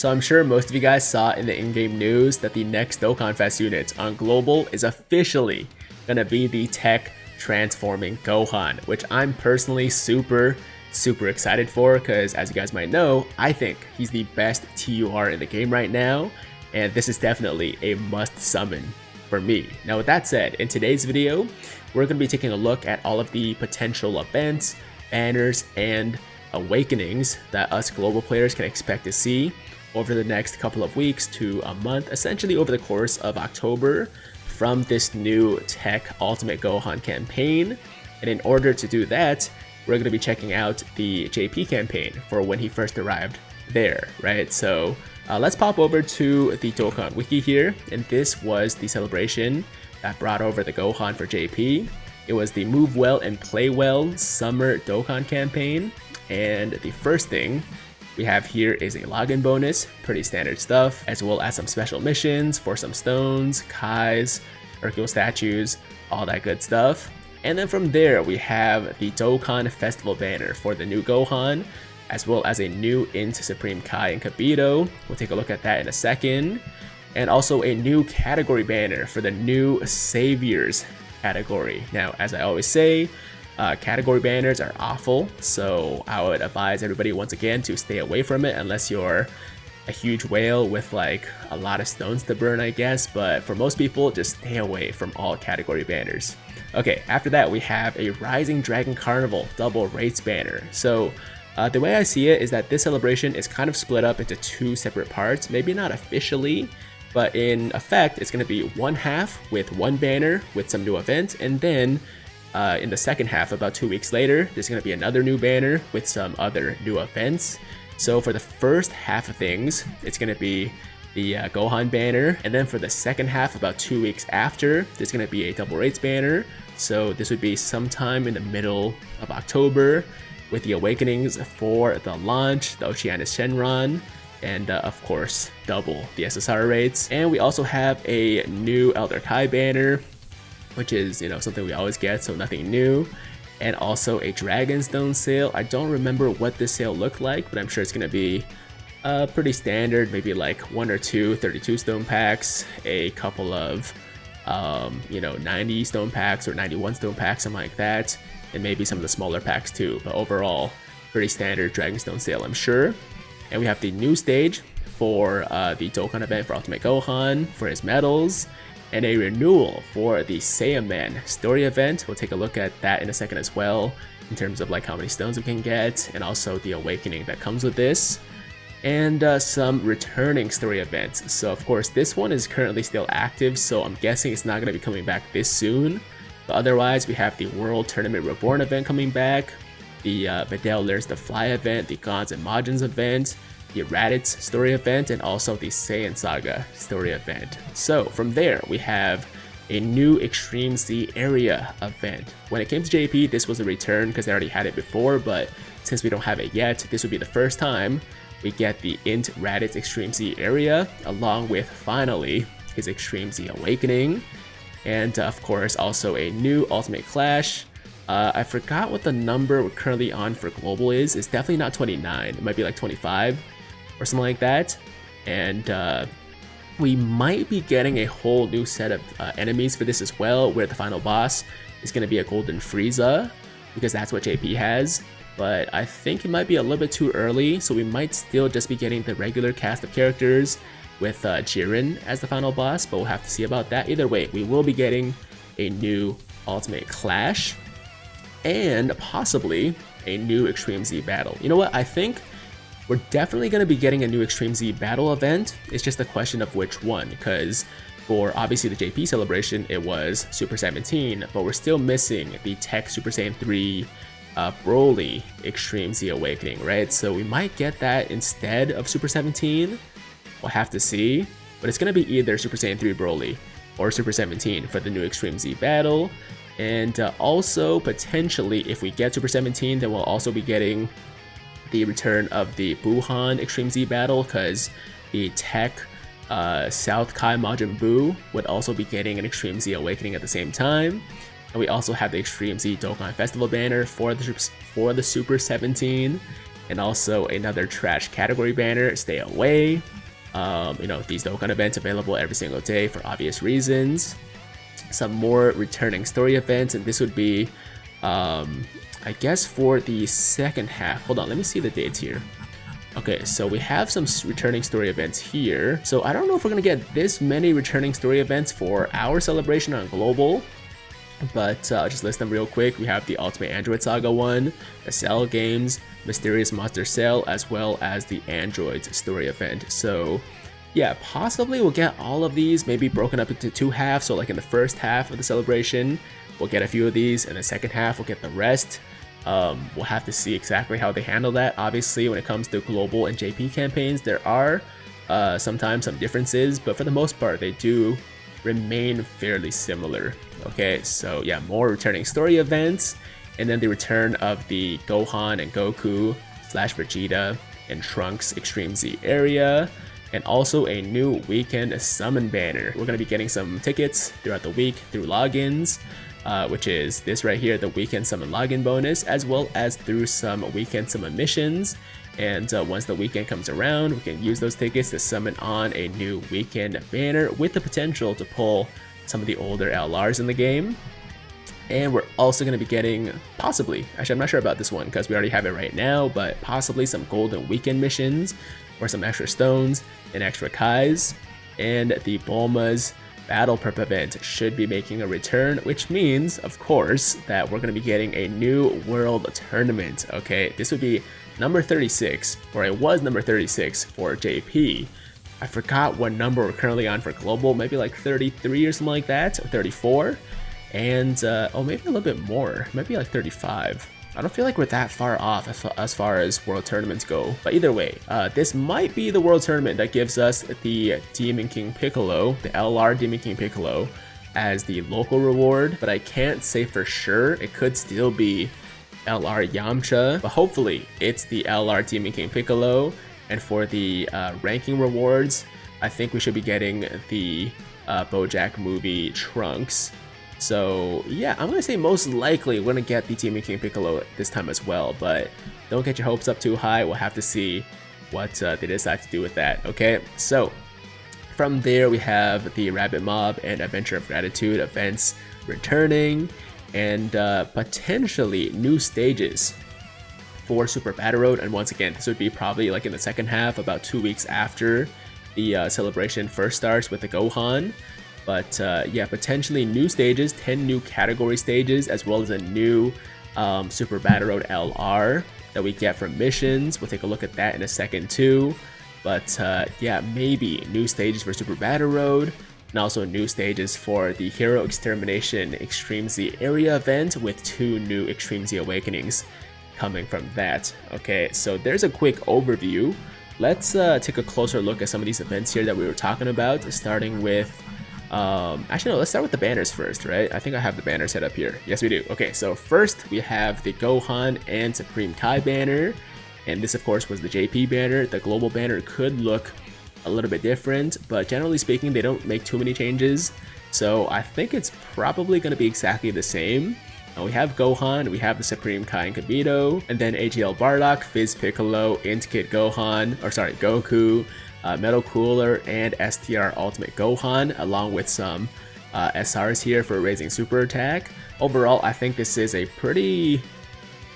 So I'm sure most of you guys saw in the in-game news that the next Dokkan Fest unit on Global is officially gonna be the TEQ Transforming Gohan, which I'm personally super excited for because, as you guys might know, I think he's the best TUR in the game right now, and this is definitely a must summon for me. Now with that said, in today's video, we're going to be taking a look at all of the potential events, banners, and awakenings that us global players can expect to see over the next couple of weeks to a month, essentially over the course of October from this new TEQ Ultimate Gohan campaign. And in order to do that, we're going to be checking out the JP campaign for when he first arrived there, right? So let's pop over to the Dokkan wiki here, and this was the celebration that brought over the Gohan for JP. It was the Move Well and Play Well Summer Dokkan campaign, and the first thing we have here is a login bonus, pretty standard stuff, as well as some special missions for some stones, Kais, Hercule statues, all that good stuff. And then from there, we have the Dokkan Festival banner for the new Gohan, as well as a new Int Supreme Kai and Kibito. We'll take a look at that in a second. And also a new category banner for the new Saviors category. Now, as I always say, category banners are awful, so I would advise everybody once again to stay away from it unless you're a huge whale with like a lot of stones to burn, I guess. But for most people, just stay away from all category banners. Okay, after that we have a Rising Dragon Carnival double rates banner. So the way I see it is that this celebration is kind of split up into two separate parts, maybe not officially, but in effect it's going to be one half with one banner with some new events, and then in the second half, about 2 weeks later, there's going to be another new banner with some other new events. So for the first half of things, it's going to be the Gohan banner, and then for the second half, about 2 weeks after, there's going to be a double rates banner. So this would be sometime in the middle of October with the awakenings for the launch, the Oceanus Shenron, and of course, double the SSR rates. And we also have a new Elder Kai banner, which is, you know, something we always get, so nothing new. And also a Dragonstone sale. I don't remember what this sale looked like, but I'm sure it's going to be pretty standard, maybe like 1 or 2 32 stone packs, a couple of 90 stone packs or 91 stone packs, something like that, and maybe some of the smaller packs too. But overall, pretty standard Dragonstone sale, I'm sure. And we have the new stage for the Dokkan event for Ultimate Gohan for his medals, and a renewal for the Saiyaman story event. We'll take a look at that in a second as well, in terms of like how many stones we can get, and also the awakening that comes with this, and some returning story events. So of course this one is currently still active, so I'm guessing it's not going to be coming back this soon. But otherwise, we have the World Tournament Reborn event coming back, the Videl Learns to Fly event, the Gods and Majins event, the Raditz story event, and also the Saiyan Saga story event. So from there, we have a new Extreme Z area event. When it came to JP, this was a return because they already had it before, but since we don't have it yet, this would be the first time we get the Int Raditz Extreme Z area, along with finally his Extreme Z Awakening, and of course also a new Ultimate Clash. I forgot what the number we're currently on for global is. It's definitely not 29, it might be like 25 or something like that. And we might be getting a whole new set of enemies for this as well, where the final boss is going to be a Golden Frieza, because that's what JP has. But I think it might be a little bit too early, so we might still just be getting the regular cast of characters with Jiren as the final boss, but we'll have to see about that. Either way, we will be getting a new Ultimate Clash, and possibly a new Extreme Z battle. You know what, I think we're definitely going to be getting a new Extreme Z battle event. It's just a question of which one, because for obviously the JP celebration, it was Super 17, but we're still missing the TEQ Super Saiyan 3 Broly Extreme Z Awakening, right? So we might get that instead of Super 17. We'll have to see, but it's going to be either Super Saiyan 3 Broly or Super 17 for the new Extreme Z battle. And also, potentially, if we get Super 17, then we'll also be getting the return of the Buhan Extreme Z battle, because the TEQ South Kai Majin Buu would also be getting an Extreme Z Awakening at the same time. And we also have the Extreme Z Dokkan Festival banner for the Super 17. and also another trash category banner, Stay Away. You know, these Dokkan events available every single day for obvious reasons. Some more returning story events, and this would be, I guess, for the second half. Hold on, let me see the dates here. Okay, so we have some returning story events here. So I don't know if we're gonna get this many returning story events for our celebration on Global, but I'll just list them real quick. We have the Ultimate Android Saga one, the Cell Games, Mysterious Monster Cell, as well as the Androids story event. So yeah, possibly we'll get all of these, maybe broken up into two halves. So like in the first half of the celebration, we'll get a few of these, and the second half we'll get the rest. We'll have to see exactly how they handle that. Obviously, when it comes to global and JP campaigns, there are sometimes some differences, but for the most part, they do remain fairly similar. Okay, so yeah, more returning story events, and then the return of the Gohan and Goku / Vegeta and Trunks Extreme Z area, and also a new weekend summon banner. We're going to be getting some tickets throughout the week through logins, which is this right here, the weekend summon login bonus, as well as through some weekend summon missions. And once the weekend comes around, we can use those tickets to summon on a new weekend banner with the potential to pull some of the older LRs in the game. And we're also going to be getting, possibly, actually I'm not sure about this one because we already have it right now, but possibly some golden weekend missions or some extra stones and extra Kais. And the Bulma's Battle Prep event should be making a return, which means, of course, that we're going to be getting a new world tournament. Okay, this would be number 36, or it was number 36 for JP. I forgot what number we're currently on for global, maybe like 33 or something like that, or 34. And, oh, maybe a little bit more, maybe like 35. I don't feel like we're that far off as far as world tournaments go. But either way, this might be the world tournament that gives us the Demon King Piccolo, the LR Demon King Piccolo, as the local reward. But I can't say for sure. It could still be LR Yamcha, but hopefully it's the LR Demon King Piccolo. And for the ranking rewards, I think we should be getting the BoJack movie Trunks. So yeah, I'm gonna say most likely we're gonna get the Demon King Piccolo this time as well, but don't get your hopes up too high. We'll have to see what they decide to do with that. Okay, so from there we have the Rabbit Mob and Adventure of Gratitude events returning, and potentially new stages for Super Battle Road. And once again, this would be probably like in the second half, about 2 weeks after the celebration first starts with the Gohan. But yeah, potentially new stages, 10 new category stages, as well as a new Super Battle Road LR that we get from missions. We'll take a look at that in a second too. But yeah, maybe new stages for Super Battle Road, and also new stages for the Hero Extermination Extreme Z area event with 2 new Extreme Z Awakenings coming from that. Okay, so there's a quick overview. Let's take a closer look at some of these events here that we were talking about, starting with actually no, let's start with the banners first, right? I think I have the banner set up here. Yes, we do. Okay, so first we have the Gohan and Supreme Kai banner, and this of course was the JP banner. The global banner could look a little bit different, but generally speaking they don't make too many changes, so I think it's probably going to be exactly the same. We have Gohan, we have the Supreme Kai and Kibito, and then AGL Bardock, Fizz Piccolo, Int Kid Gohan, or sorry, Goku, Metal Cooler, and STR Ultimate Gohan, along with some SRs here for raising super attack. Overall, I think this is a pretty,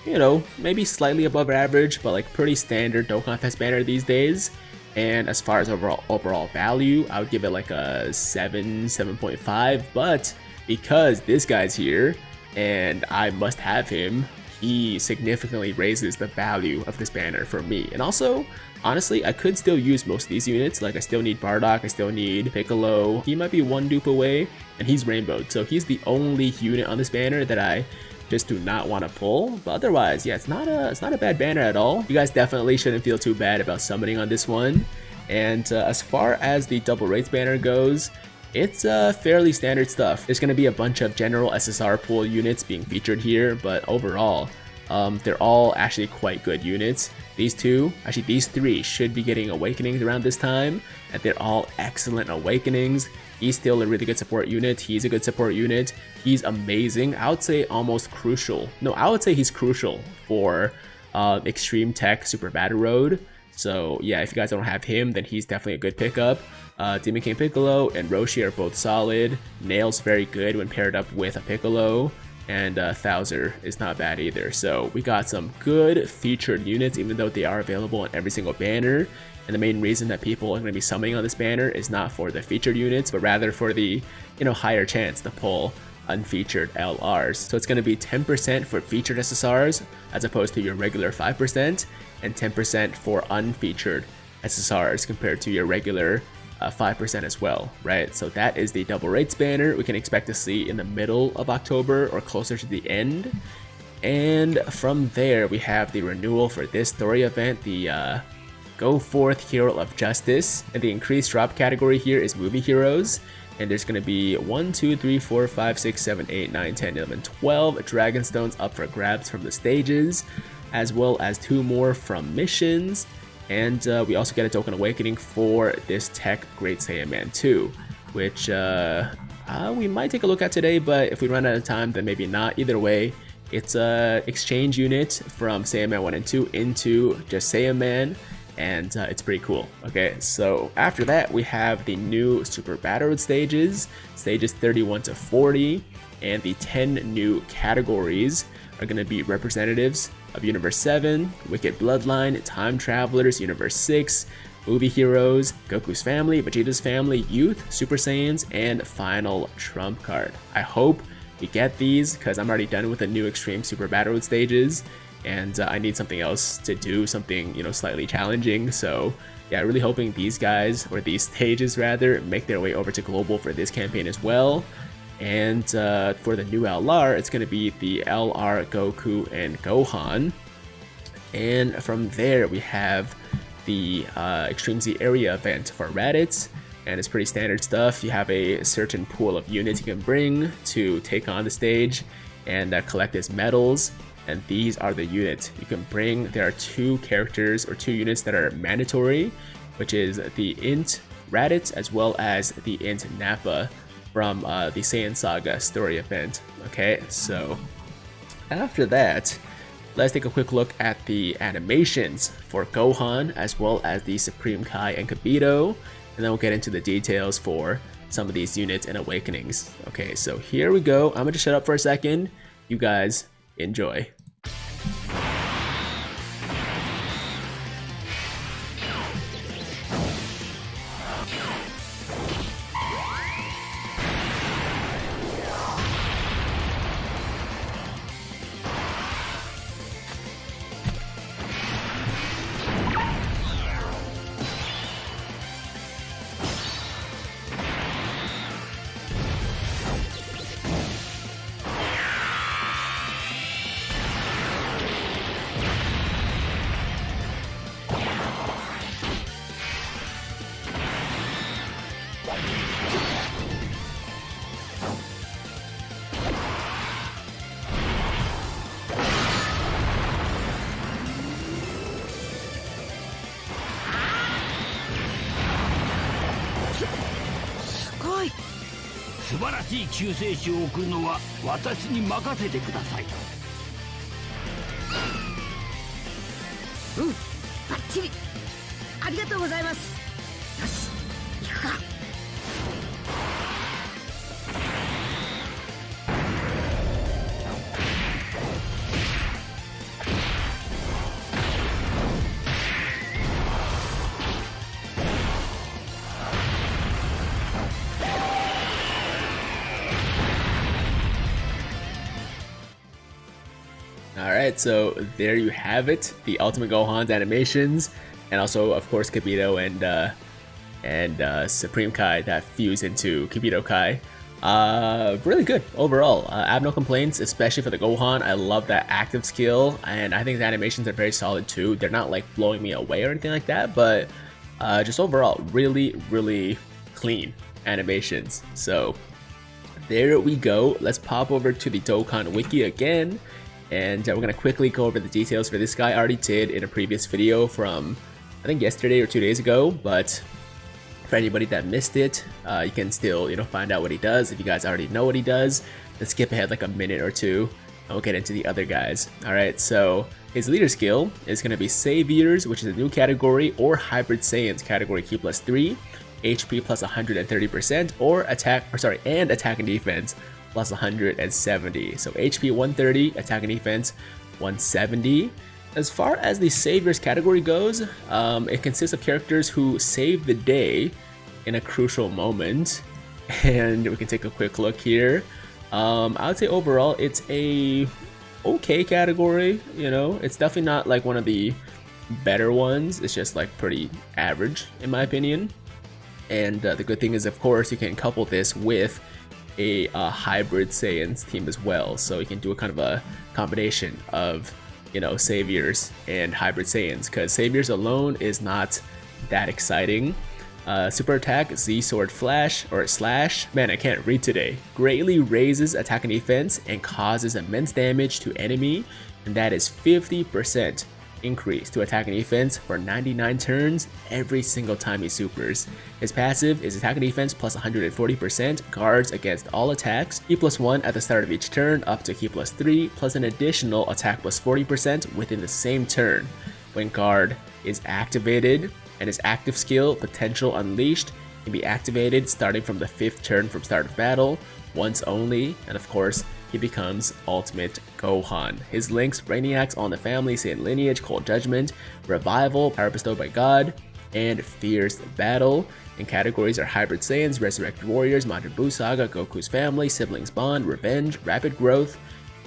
you know, maybe slightly above average, but like pretty standard Dokkan Fest banner these days. And as far as overall value, I would give it like a 7.5, but because this guy's here, and I must have him, he significantly raises the value of this banner for me. And also, honestly, I could still use most of these units. Like I still need Bardock, I still need Piccolo. He might be one dupe away, and he's rainbowed, so he's the only unit on this banner that I just do not want to pull. But otherwise, yeah, it's not a bad banner at all. You guys definitely shouldn't feel too bad about summoning on this one. And as far as the double rates banner goes, it's fairly standard stuff. There's going to be a bunch of general SSR pool units being featured here, but overall, they're all actually quite good units. These two, actually these three, should be getting awakenings around this time, and they're all excellent awakenings. He's still a really good support unit. He's a good support unit. He's amazing. I would say almost crucial. No, I would say he's crucial for Extreme Tech Super Battle Road. So yeah, if you guys don't have him, then he's definitely a good pickup. Demon King Piccolo and Roshi are both solid. Nail's very good when paired up with a Piccolo. And Thouser is not bad either. So we got some good featured units, even though they are available on every single banner. And the main reason that people are going to be summoning on this banner is not for the featured units, but rather for the, higher chance to pull unfeatured LRs. So it's going to be 10% for featured SSRs as opposed to your regular 5%, and 10% for unfeatured SSRs compared to your regular 5% as well, right? So that is the double rates banner we can expect to see in the middle of October or closer to the end. And from there, we have the renewal for this story event, the Go Forth Hero of Justice. And the increased drop category here is movie heroes. And there's going to be 1, 2, 3, 4, 5, 6, 7, 8, 9, 10, 11, 12 Dragon Stones up for grabs from the stages, as well as 2 more from missions. And we also get a Dokkan Awakening for this Tech Great Saiyaman 2, which we might take a look at today, but if we run out of time, then maybe not. Either way, it's a exchange unit from Saiyaman 1 and 2 into just Saiyaman, and it's pretty cool. Okay, so after that, we have the new Super Battle Road stages 31 to 40, and the 10 new categories are going to be representatives of Universe 7, Wicked Bloodline, Time Travelers, Universe 6, Movie Heroes, Goku's Family, Vegeta's Family, Youth, Super Saiyans, and Final Trump Card. I hope we get these because I'm already done with the new Extreme Super Battle Road stages, and I need something else to do, something slightly challenging. So yeah, really hoping these guys, or these stages rather, make their way over to Global for this campaign as well. And for the new LR, it's going to be the LR Goku and Gohan. And from there, we have the Extreme Z area event for Raditz. And it's pretty standard stuff. You have a certain pool of units you can bring to take on the stage and collect as medals. And these are the units you can bring. There are 2 characters or 2 units that are mandatory, which is the Int Raditz as well as the Int Nappa from the Saiyan Saga story event. Okay, so after that, let's take a quick look at the animations for Gohan as well as the Supreme Kai and Kibito, and then we'll get into the details for some of these units and awakenings. Okay, so here we go. I'm gonna just shut up for a second. You guys enjoy.い。素晴らしい救世主を送るのは私に任せてください。うん、バッチリ。ありがとうございます。よし、行くか。Alright, so there you have it, the Ultimate Gohan's animations, and also, of course, Kibito and Supreme Kai that fuse into Kibito Kai. Really good overall. I have no complaints, especially for the Gohan. I love that active skill, and I think the animations are very solid too. They're not like blowing me away or anything like that, but just overall, really clean animations. So there we go. Let's pop over to the Dokkan Wiki again. And we're going to quickly go over the details for this guy. I already did in a previous video from, I think, yesterday or 2 days ago. But for anybody that missed it, you can still, find out what he does. If you guys already know what he does, let's skip ahead like a minute or two. I'll get into the other guys. Alright, so his leader skill is going to be Saviors, which is a new category, or Hybrid Saiyans category Q plus 3, HP plus 130%, or and attack and defense plus 170. So HP 130, attack and defense 170. As far as the Saviors category goes, it consists of characters who save the day in a crucial moment. And we can take a quick look here. I would say overall it's a okay category, you know. It's definitely not like one of the better ones. It's just like pretty average in my opinion. And the good thing is, of course, you can couple this with a Hybrid Saiyans team as well. So you can do a kind of a combination of, you know, Saviors and Hybrid Saiyans, because Saviors alone is not that exciting. Super attack Z Sword Flash or Slash, man I can't read today, greatly raises attack and defense and causes immense damage to enemy, and that is 50% increase to attack and defense for 99 turns every single time he supers. His passive is attack and defense plus 140%, guards against all attacks, Ki plus 1 at the start of each turn up to Ki plus 3, plus an additional attack plus 40% within the same turn. When guard is activated, and his active skill, Potential Unleashed, can be activated starting from the 5th turn from start of battle, once only, and of course, he becomes Ultimate Gohan. His links: Brainiacs on the family, Saiyan lineage, Cold Judgment, Revival, Power bestowed by God, and Fierce Battle. And categories are Hybrid Saiyans, Resurrected Warriors, Majin Buu Saga, Goku's Family, Siblings Bond, Revenge, Rapid Growth,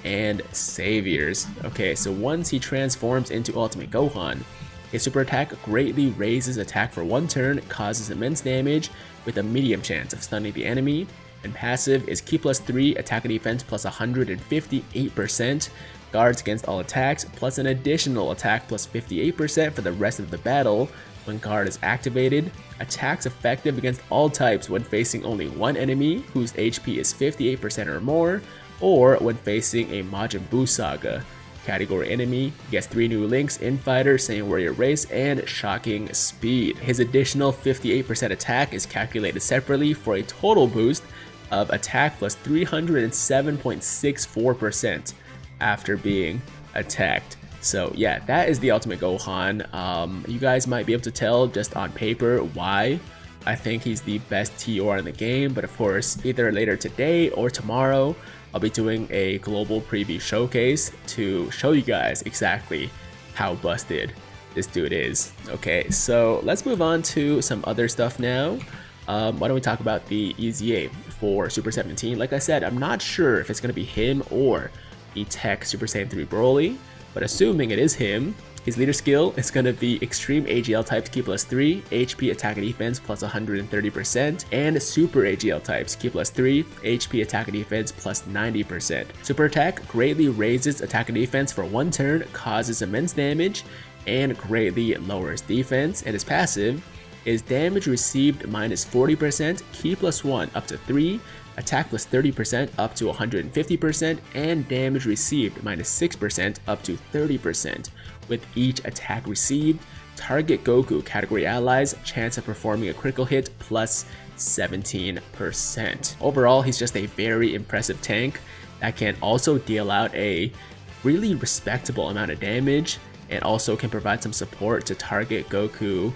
and Saviors. Okay, so once he transforms into Ultimate Gohan, his super attack greatly raises attack for 1 turn, causes immense damage with a medium chance of stunning the enemy, and passive is Ki plus 3, attack and defense plus 158%, guards against all attacks, plus an additional attack plus 58% for the rest of the battle. When guard is activated, attacks effective against all types when facing only one enemy whose HP is 58% or more, or when facing a Majin Buu Saga category enemy. Gets 3 new links: Infighter, Saiyan Warrior Race, and Shocking Speed. His additional 58% attack is calculated separately for a total boost of attack plus 307.64% after being attacked. So yeah, that is the Ultimate Gohan. You guys might be able to tell just on paper why I think he's the best TOR in the game, but of course, either later today or tomorrow, I'll be doing a global preview showcase to show you guys exactly how busted this dude is. Okay, so let's move on to some other stuff now. Why don't we talk about the EZA for Super 17? Like I said, I'm not sure if it's going to be him or the TEQ Super Saiyan 3 Broly, but assuming it is him, his leader skill is going to be Extreme AGL types Ki plus 3, HP attack and defense plus 130%, and Super AGL types Ki plus 3, HP attack and defense plus 90%. Super attack greatly raises attack and defense for 1 turn, causes immense damage, and greatly lowers defense, and his passive is damage received minus 40%, Ki plus 1 up to 3, attack plus 30% up to 150%, and damage received minus 6% up to 30%. With each attack received, target Goku category allies chance of performing a critical hit plus 17%. Overall, he's just a very impressive tank that can also deal out a really respectable amount of damage, and also can provide some support to target Goku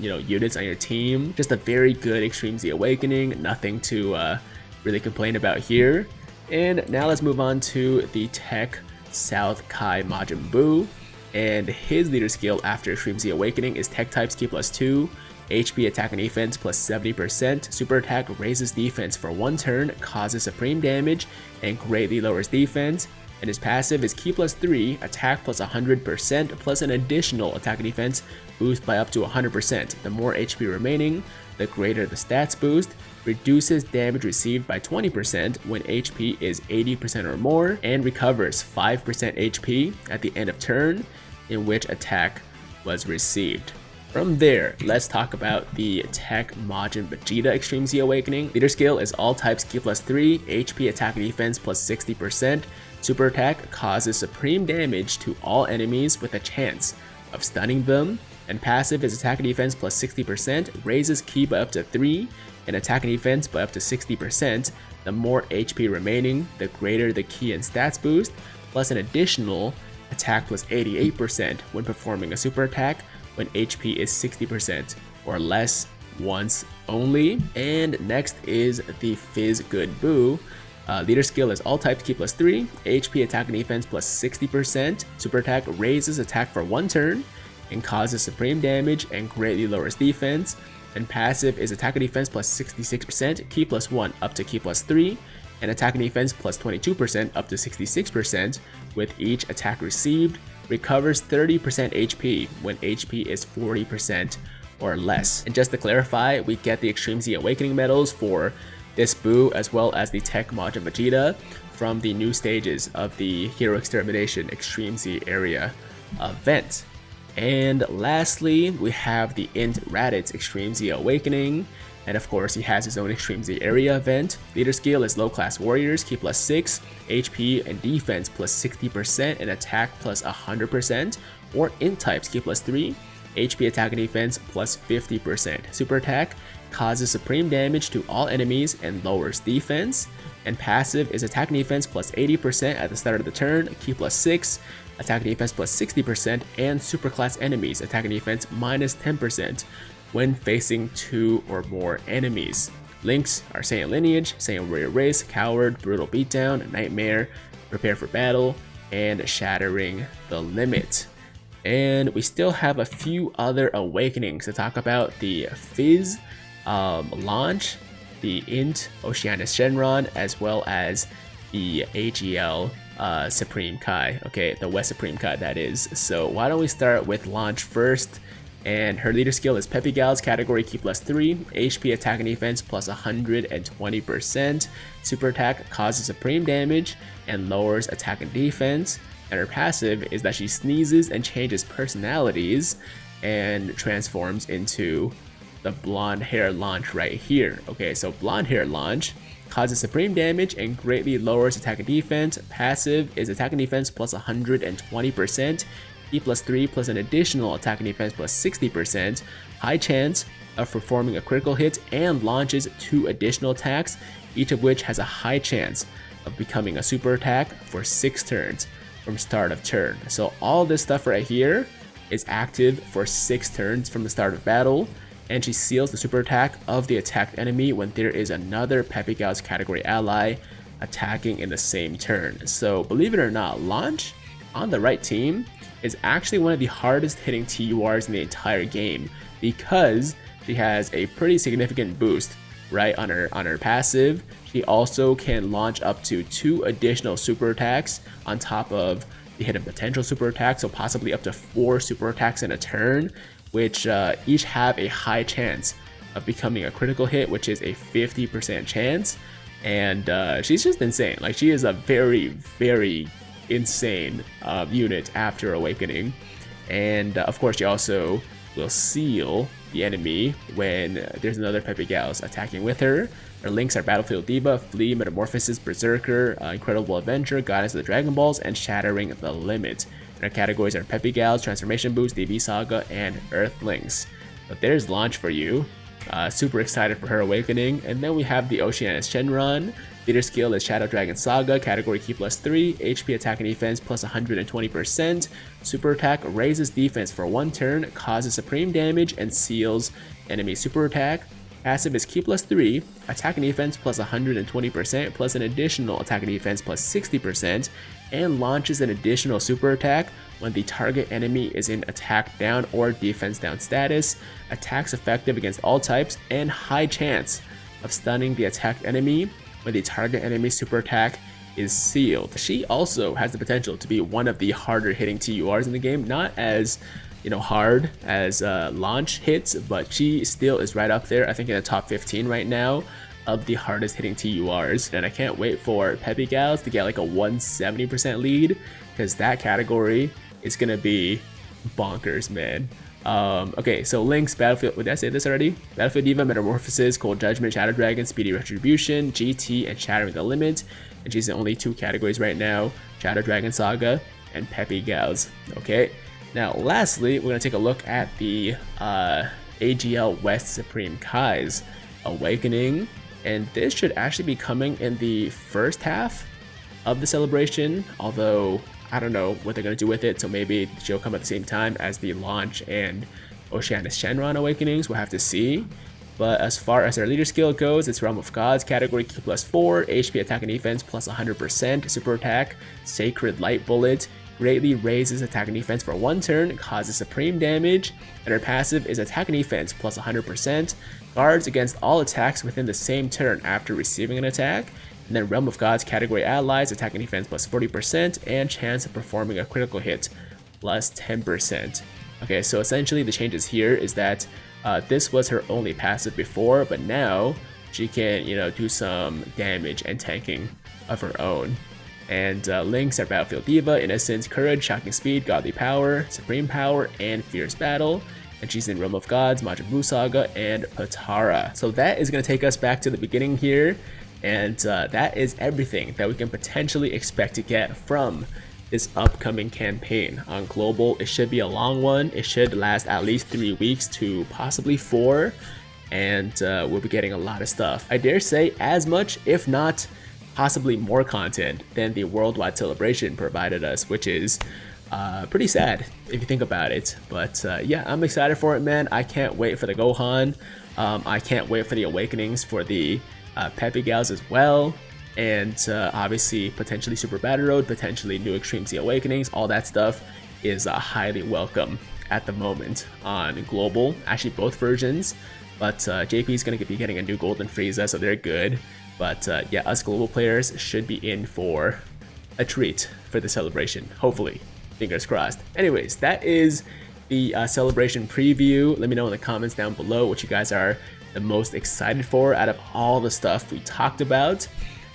units on your team. Just a very good Extreme Z Awakening, nothing to really complain about here. And now let's move on to the TEQ South Kai Majin Buu. And his leader skill after Extreme Z Awakening is TEQ types Ki plus 2, HP attack and defense plus 70%, super attack raises defense for 1 turn, causes supreme damage, and greatly lowers defense. And his passive is Ki plus 3, attack plus 100%, plus an additional attack and defense boost by up to 100%. The more HP remaining, the greater the stats boost. Reduces damage received by 20% when HP is 80% or more, and recovers 5% HP at the end of turn in which attack was received. From there, let's talk about the TEQ Majin Vegeta Extreme Z Awakening. Leader skill is all types Ki plus 3, HP attack and defense plus 60%. Super attack causes supreme damage to all enemies with a chance of stunning them, And passive is attack and defense plus 60%, raises ki by up to 3, and attack and defense by up to 60%. The more HP remaining, the greater the ki and stats boost, plus an additional attack plus 88% when performing a super attack when HP is 60% or less once only. And next is the Fizz Good Boo. Leader skill is all types ki plus 3, HP attack and defense plus 60%. Super attack raises attack for 1 turn and causes supreme damage and greatly lowers defense. And passive is attack and defense plus 66%, ki plus 1 up to ki plus 3, and attack and defense plus 22% up to 66%. With each attack received, recovers 30% HP when HP is 40% or less. And just to clarify, we get the Extreme Z Awakening medals for this Boo as well as the Tech Majin Vegeta from the new stages of the Hero Extermination Extreme Z area event. And lastly, we have the Int Raditz Extreme Z Awakening, and of course he has his own Extreme Z area event. Leader skill is low class warriors, ki plus 6, HP and defense plus 60% and attack plus 100%, or Int types ki plus 3, HP attack and defense plus 50%. Super attack causes supreme damage to all enemies and lowers defense. And passive is attack and defense plus 80% at the start of the turn, ki plus 6, attack and defense plus 60%, and superclass enemies attack and defense minus 10% when facing 2 or more enemies. Links are Saiyan Lineage, Saiyan Warrior Race, Coward, Brutal Beatdown, Nightmare, Prepare for Battle, and Shattering the Limit. And we still have a few other awakenings to talk about: the Fizz launch, the Int Oceanus Shenron, as well as the AGL Supreme Kai. Okay, the West Supreme Kai, that is. So why don't we start with launch first? And her leader skill is Peppy Gal's category ki plus 3, HP attack and defense plus 120%. Super attack causes supreme damage and lowers attack and defense. And her passive is that she sneezes and changes personalities and transforms into the blonde hair launch right here. Okay, so blonde hair launch causes supreme damage and greatly lowers attack and defense. Passive is attack and defense plus 120%, ki plus 3 plus an additional attack and defense plus 60%, high chance of performing a critical hit, and launches 2 additional attacks, each of which has a high chance of becoming a super attack for 6 turns from start of turn. So all this stuff right here is active for 6 turns from the start of battle, and she seals the super attack of the attacked enemy when there is another Peppy Gal's category ally attacking in the same turn. So believe it or not, launch on the right team is actually one of the hardest hitting TURs in the entire game, because she has a pretty significant boost right on her passive. She also can launch up to 2 additional super attacks on top of the hidden potential super attack, so possibly up to 4 super attacks in a turn, which each have a high chance of becoming a critical hit, which is a 50% chance. And she's just insane. Like, she is a very, very insane unit after awakening. And of course, she also will seal the enemy when there's another Peppy Gals attacking with her. Her links are Battlefield Diva, Flea, Metamorphosis, Berserker, Incredible Adventure, Goddess of the Dragon Balls, and Shattering the Limit. And her categories are Peppy Gals, Transformation Boost, DB Saga, and Earthlings. But there's launch for you. Super excited for her awakening. And then we have the Oceanus Shenron. Leader skill is Shadow Dragon Saga, category ki plus 3, HP attack and defense plus 120%. Super attack raises defense for 1 turn, causes supreme damage, and seals enemy super attack. Passive is ki plus 3, attack and defense plus 120%, plus an additional attack and defense plus 60%, and launches an additional super attack when the target enemy is in attack down or defense down status. Attacks effective against all types, and high chance of stunning the attacked enemy when the target enemy super attack is sealed. She also has the potential to be one of the harder hitting TURs in the game, not as hard as launch hits, but she still is right up there, I think in the top 15 right now of the hardest hitting TURs. And I can't wait for Peppy Gals to get like a 170% lead, because that category is gonna be bonkers, man. Okay, so links: Battlefield, did I say this already? Battlefield Diva, Metamorphosis, Cold Judgment, Shadow Dragon, Speedy Retribution, GT, and Shattering the Limit. And she's the only 2 categories right now: Shadow Dragon Saga and Peppy Gals. Okay, Now, lastly, we're going to take a look at the AGL West Supreme Kai's Awakening, and this should actually be coming in the first half of the celebration, although I don't know what they're going to do with it, so maybe she'll come at the same time as the launch and Oceanus Shenron Awakenings. We'll have to see. But as far as our leader skill goes, it's Realm of Gods category Q +4, HP attack and defense plus 100%, super attack, Sacred Light Bullet, greatly raises attack and defense for 1 turn, causes supreme damage, and her passive is attack and defense plus 100%, guards against all attacks within the same turn after receiving an attack, and then Realm of Gods category allies, attack and defense plus 40%, and chance of performing a critical hit plus 10%. Okay, so essentially the changes here is that this was her only passive before, but now she can, do some damage and tanking of her own. And links are Battlefield Diva, Innocence, Courage, Shocking Speed, Godly Power, Supreme Power, and Fierce Battle. And she's in Realm of Gods, Majin Buu Saga, and Potara. So that is going to take us back to the beginning here, and that is everything that we can potentially expect to get from this upcoming campaign on Global. It should be a long one. It should last at least 3 weeks to possibly 4, and we'll be getting a lot of stuff. I dare say as much, if not possibly more content than the worldwide celebration provided us, which is pretty sad if you think about it. But yeah, I'm excited for it, man. I can't wait for the Gohan. I can't wait for the Awakenings for the Peppy Gals as well. And obviously potentially Super Battle Road, potentially new Extreme Z Awakenings, all that stuff is highly welcome at the moment on Global, actually both versions, but JP is going to be getting a new Golden Frieza, so they're good. But yeah, us Global players should be in for a treat for the celebration, hopefully, fingers crossed. Anyways, that is the celebration preview. Let me know in the comments down below what you guys are the most excited for out of all the stuff we talked about.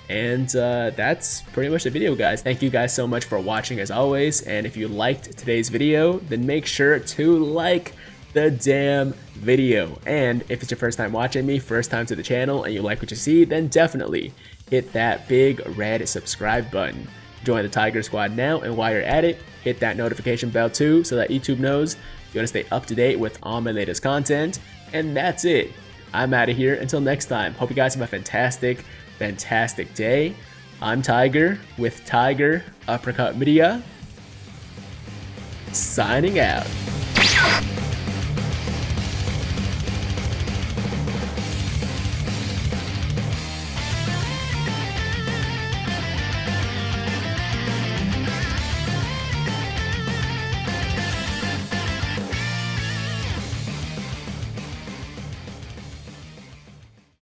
And that's pretty much the video, guys. Thank you guys so much for watching as always, and if you liked today's video, then make sure to like the damn video. And if it's your first time watching me, first time to the channel, and you like what you see, then definitely hit that big red subscribe button. Join the Tiger Squad now, and while you're at it, hit that notification bell too, so that YouTube knows you want to stay up to date with all my latest content. And that's it. I'm out of here. Until next time, hope you guys have a fantastic day. I'm Tiger with Tiger Uppercut Media, signing out.